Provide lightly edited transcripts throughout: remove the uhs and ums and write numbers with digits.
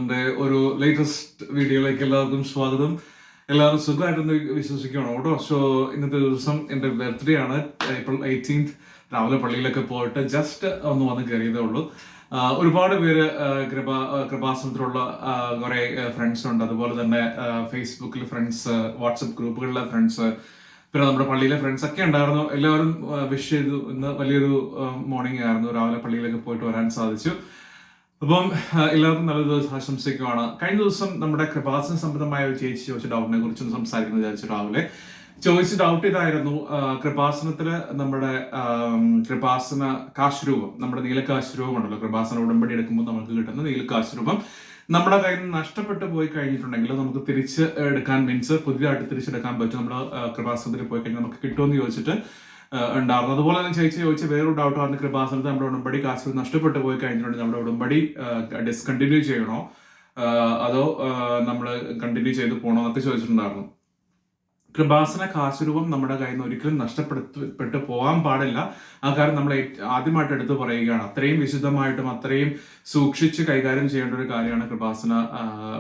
ചാനലിന്റെ ഒരു ലേറ്റസ്റ്റ് വീഡിയോയിലേക്ക് എല്ലാവർക്കും സ്വാഗതം. എല്ലാവരും സുഖമായിട്ടൊന്ന് വിശ്വസിക്കുകയാണ് കേട്ടോ. സോ ഇന്നത്തെ ദിവസം എൻ്റെ ബർത്ത്ഡേ ആണ്, April 18th. രാവിലെ പള്ളിയിലൊക്കെ പോയിട്ട് ജസ്റ്റ് ഒന്ന് വന്ന് കയറിയതേ ഉള്ളൂ. ഒരുപാട് പേര് കൃപാസനത്തിലുള്ള കുറേ ഫ്രണ്ട്സ് ഉണ്ട്. അതുപോലെ തന്നെ ഫേസ്ബുക്കിൽ ഫ്രണ്ട്സ്, വാട്സപ്പ് ഗ്രൂപ്പുകളിലെ ഫ്രണ്ട്സ്, പിന്നെ നമ്മുടെ പള്ളിയിലെ ഫ്രണ്ട്സ് ഒക്കെ ഉണ്ടായിരുന്നു. എല്ലാവരും വിഷ് ചെയ്തു. ഇന്ന് വലിയൊരു മോർണിംഗ് ആയിരുന്നു. രാവിലെ പള്ളിയിലേക്ക് പോയിട്ട് വരാൻ സാധിച്ചു. അപ്പം എല്ലാവർക്കും നല്ല ദിവസം ആശംസിക്കുകയാണ്. കഴിഞ്ഞ ദിവസം നമ്മുടെ കൃപാസന സംബന്ധമായ ഒരു ചേച്ചി ചോദിച്ച ഡൗട്ടിനെ കുറിച്ചൊന്ന് സംസാരിക്കുന്നത് വിചാരിച്ചു. രാവിലെ ചോദിച്ച ഡൗട്ട് ഇതായിരുന്നു, കൃപാസനത്തില് നമ്മുടെ കൃപാസന കാശുരൂപം, നമ്മുടെ നീലക്കാശുരൂപം ഉണ്ടല്ലോ, കൃപാസന ഉടമ്പടി എടുക്കുമ്പോൾ നമുക്ക് കിട്ടുന്ന നീലക്കാശുരൂപം നമ്മുടെ കയ്യിൽ നിന്ന് നഷ്ടപ്പെട്ടു പോയി കഴിഞ്ഞിട്ടുണ്ടെങ്കിൽ നമുക്ക് തിരിച്ച് എടുക്കാൻ, മീൻസ് പുതിയതായിട്ട് തിരിച്ചെടുക്കാൻ പറ്റും. നമ്മുടെ കൃപാസനത്തിൽ പോയി കഴിഞ്ഞാൽ നമുക്ക് കിട്ടുമെന്ന് ചോദിച്ചിട്ട് ഉണ്ടായിരുന്നു. അതുപോലെ തന്നെ ചേച്ചി ചോദിച്ച വേറൊരു ഡൗട്ടാണ്, കൃപാസനത്തിൽ നമ്മുടെ ഉടമ്പടി കാശ് നഷ്ടപ്പെട്ടു പോയി കഴിഞ്ഞിട്ടുണ്ടെങ്കിൽ നമ്മുടെ ഉടമ്പടി ഡിസ്കണ്ടിന്യൂ ചെയ്യണോ അതോ നമ്മൾ കണ്ടിന്യൂ ചെയ്ത് പോകണോ എന്നൊക്കെ ചോദിച്ചിട്ടുണ്ടായിരുന്നു. കൃപാസന കാശുരൂപം നമ്മുടെ കയ്യിൽ നിന്ന് ഒരിക്കലും നഷ്ടപ്പെട്ടു പോകാൻ പാടില്ല. ആ കാര്യം നമ്മൾ ആദ്യമായിട്ട് എടുത്തു പറയുകയാണ്. അത്രയും വിശുദ്ധമായിട്ടും അത്രയും സൂക്ഷിച്ച് കൈകാര്യം ചെയ്യേണ്ട ഒരു കാര്യമാണ് കൃപാസന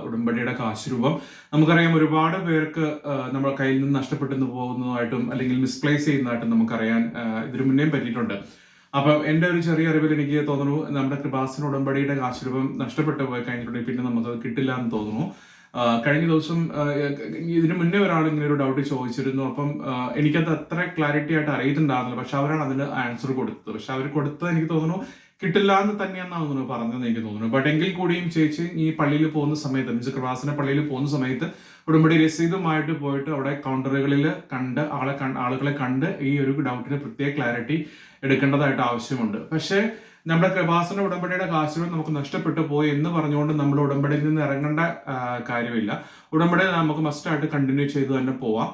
ഉടമ്പടിയുടെ കാശുരൂപം. നമുക്കറിയാം, ഒരുപാട് പേർക്ക് നമ്മുടെ കയ്യിൽ നിന്ന് നഷ്ടപ്പെട്ടു പോകുന്നതായിട്ടും അല്ലെങ്കിൽ മിസ്പ്ലേസ് ചെയ്യുന്നതായിട്ടും നമുക്കറിയാൻ ഇതിനു മുന്നേ പറ്റിയിട്ടുണ്ട്. അപ്പം എൻ്റെ ഒരു ചെറിയ അറിവിൽ എനിക്ക് തോന്നുന്നു, നമ്മുടെ കൃപാസന ഉടമ്പടിയുടെ കാശുരൂപം നഷ്ടപ്പെട്ടു പോയി കഴിഞ്ഞിട്ടുണ്ടെങ്കിൽ പിന്നെ നമുക്കത് കിട്ടില്ല എന്ന് തോന്നുന്നു. കഴിഞ്ഞ ദിവസം ഇതിനു മുന്നേ ഒരാൾ ഇങ്ങനെ ഒരു ഡൗട്ട് ചോദിച്ചിരുന്നു. അപ്പം എനിക്കത് അത്ര ക്ലാരിറ്റി ആയിട്ട് അറിയുന്നുണ്ടായിരുന്നില്ല. പക്ഷെ അവരാണ് അതിന് ആൻസർ കൊടുത്തത്. പക്ഷെ അവർ കൊടുത്തത് എനിക്ക് തോന്നുന്നു കിട്ടില്ല എന്ന് തന്നെയാണെന്ന് തോന്നുന്നു പറഞ്ഞതെന്ന് എനിക്ക് തോന്നുന്നു. ബട്ട് എങ്കിൽ കൂടിയും ചേച്ചി ഈ പള്ളിയിൽ പോകുന്ന സമയത്ത്, മീൻസ് കൃപാസന പള്ളിയിൽ പോകുന്ന സമയത്ത് ഉടമ്പടി രസീതുമായിട്ട് പോയിട്ട് അവിടെ കൗണ്ടറുകളിൽ കണ്ട് ആളുകളെ കണ്ട് ഈ ഒരു ഡൗട്ടിന് പ്രത്യേക ക്ലാരിറ്റി എടുക്കേണ്ടതായിട്ട് ആവശ്യമുണ്ട്. പക്ഷേ നമ്മുടെ കൃപാസന ഉടമ്പടിയുടെ കാശുകൾ നമുക്ക് നഷ്ടപ്പെട്ടു പോയി എന്ന് പറഞ്ഞുകൊണ്ട് നമ്മൾ ഉടമ്പടിയിൽ നിന്ന് ഇറങ്ങേണ്ട കാര്യമില്ല. ഉടമ്പടി നമുക്ക് മസ്റ്റായിട്ട് കണ്ടിന്യൂ ചെയ്ത് തന്നെ പോവാം.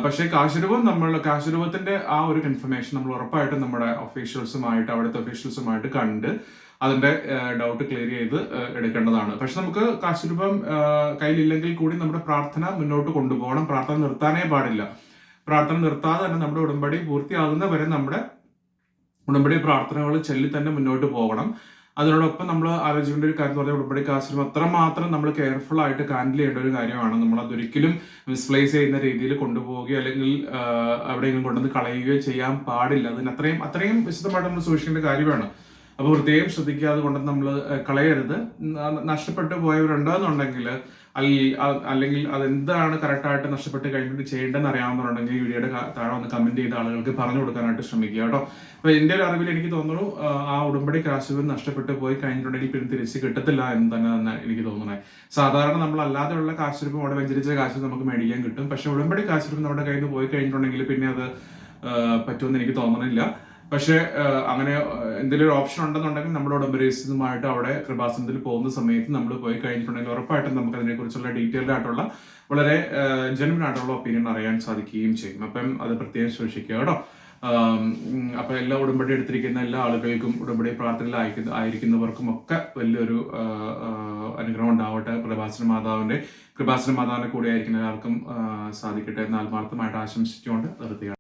പക്ഷേ കാശുരൂപത്തിന്റെ ആ ഒരു കൺഫർമേഷൻ നമ്മൾ ഉറപ്പായിട്ടും നമ്മുടെ ഒഫീഷ്യൽസുമായിട്ട്, അവിടുത്തെ ഒഫീഷ്യൽസുമായിട്ട് കണ്ട് അതിന്റെ ഡൗട്ട് ക്ലിയർ ചെയ്ത് എടുക്കേണ്ടതാണ്. പക്ഷെ നമുക്ക് കാശുരൂപം കയ്യിലില്ലെങ്കിൽ കൂടി നമ്മുടെ പ്രാർത്ഥന മുന്നോട്ട് കൊണ്ടുപോകണം. പ്രാർത്ഥന നിർത്താനേ പാടില്ല. പ്രാർത്ഥന നിർത്താതെ തന്നെ നമ്മുടെ ഉടമ്പടി പൂർത്തിയാകുന്ന വരെ നമ്മുടെ ഉടമ്പടി പ്രാർത്ഥനകൾ ചൊല്ലി തന്നെ മുന്നോട്ട് പോകണം. അതിനോടൊപ്പം നമ്മൾ ആലോചിക്കേണ്ട ഒരു കാര്യം എന്ന് പറഞ്ഞാൽ, ഉടമ്പടി കാശുരൂപം അത്രമാത്രം നമ്മൾ കെയർഫുൾ ആയിട്ട് ഹാൻഡിൽ ചെയ്യേണ്ട ഒരു കാര്യമാണ്. നമ്മൾ അതൊരിക്കലും മിസ്പ്ലേസ് ചെയ്യുന്ന രീതിയിൽ കൊണ്ടുപോവുകയോ അല്ലെങ്കിൽ എവിടെയെങ്കിലും കൊണ്ടുവന്ന് കളയുകയോ ചെയ്യാൻ പാടില്ല. അതിന് അത്രയും വിശദമായിട്ട് നമ്മൾ സൂക്ഷിക്കേണ്ട കാര്യമാണ്. അപ്പോൾ പ്രത്യേകം ശ്രദ്ധിക്കുക, അതുകൊണ്ട് നമ്മൾ കളയരുത്. നഷ്ടപ്പെട്ടു പോയവരുണ്ടെന്നുണ്ടെങ്കിൽ അല്ലെങ്കിൽ അതെന്താണ് കറക്റ്റായിട്ട് നഷ്ടപ്പെട്ട് കഴിഞ്ഞിട്ട് ചെയ്യേണ്ടതെന്ന് അറിയാവുന്നതുണ്ടെങ്കിൽ ഈ വീഡിയോയുടെ താഴെ ഒന്ന് കമന്റ് ചെയ്ത ആളുകൾക്ക് പറഞ്ഞു കൊടുക്കാനായിട്ട് ശ്രമിക്കുക കേട്ടോ. അപ്പോൾ എൻ്റെ ഒരു അറിവിൽ എനിക്ക് തോന്നുന്നു, ആ ഉടമ്പടി കാശുരൂപം നഷ്ടപ്പെട്ട് പോയി കഴിഞ്ഞിട്ടുണ്ടെങ്കിൽ പിന്നെ തിരിച്ച് കിട്ടത്തില്ല എന്ന് തന്നെ എനിക്ക് തോന്നുന്നത്. സാധാരണ നമ്മൾ അല്ലാതെയുള്ള കാശുരൂപം, അവിടെ വെഞ്ചരിച്ച കാശ് നമുക്ക് മേടിക്കാൻ കിട്ടും. പക്ഷെ ഉടമ്പടി കാശുരൂപം നമ്മുടെ കയ്യിൽ നിന്ന് പോയി കഴിഞ്ഞിട്ടുണ്ടെങ്കിൽ പിന്നെ അത് പറ്റുമെന്ന് എനിക്ക് തോന്നുന്നില്ല. പക്ഷെ അങ്ങനെ എന്തെങ്കിലും ഒരു ഓപ്ഷൻ ഉണ്ടെന്നുണ്ടെങ്കിൽ നമ്മുടെ ഉടമ്പരീസുമായിട്ട് അവിടെ കൃപാസനത്തിൽ പോകുന്ന സമയത്ത് നമ്മൾ പോയി കഴിഞ്ഞിട്ടുണ്ടെങ്കിൽ ഉറപ്പായിട്ടും നമുക്ക് അതിനെക്കുറിച്ചുള്ള ഡീറ്റെയിൽഡ് ആയിട്ടുള്ള വളരെ ജെന്യുവൻ ആയിട്ടുള്ള ഒപ്പീനിയൻ അറിയാൻ സാധിക്കുകയും ചെയ്യും. അപ്പം അത് പ്രത്യേകം സൂക്ഷിക്കുക കേട്ടോ. അപ്പൊ എല്ലാ ഉടമ്പടി എടുത്തിരിക്കുന്ന എല്ലാ ആളുകൾക്കും, ഉടമ്പടി പ്രാർത്ഥനയിൽ ആയിരിക്കുന്നവർക്കും ഒക്കെ വലിയൊരു അനുഗ്രഹം ഉണ്ടാവട്ടെ. കൃപാസന മാതാവിന്റെ കൂടെ ആയിരിക്കുന്ന എല്ലാവർക്കും സാധിക്കട്ടെ എന്ന് ആത്മാർത്ഥമായിട്ട് ആശംസിച്ചുകൊണ്ട് നിർത്തുകയാണ്.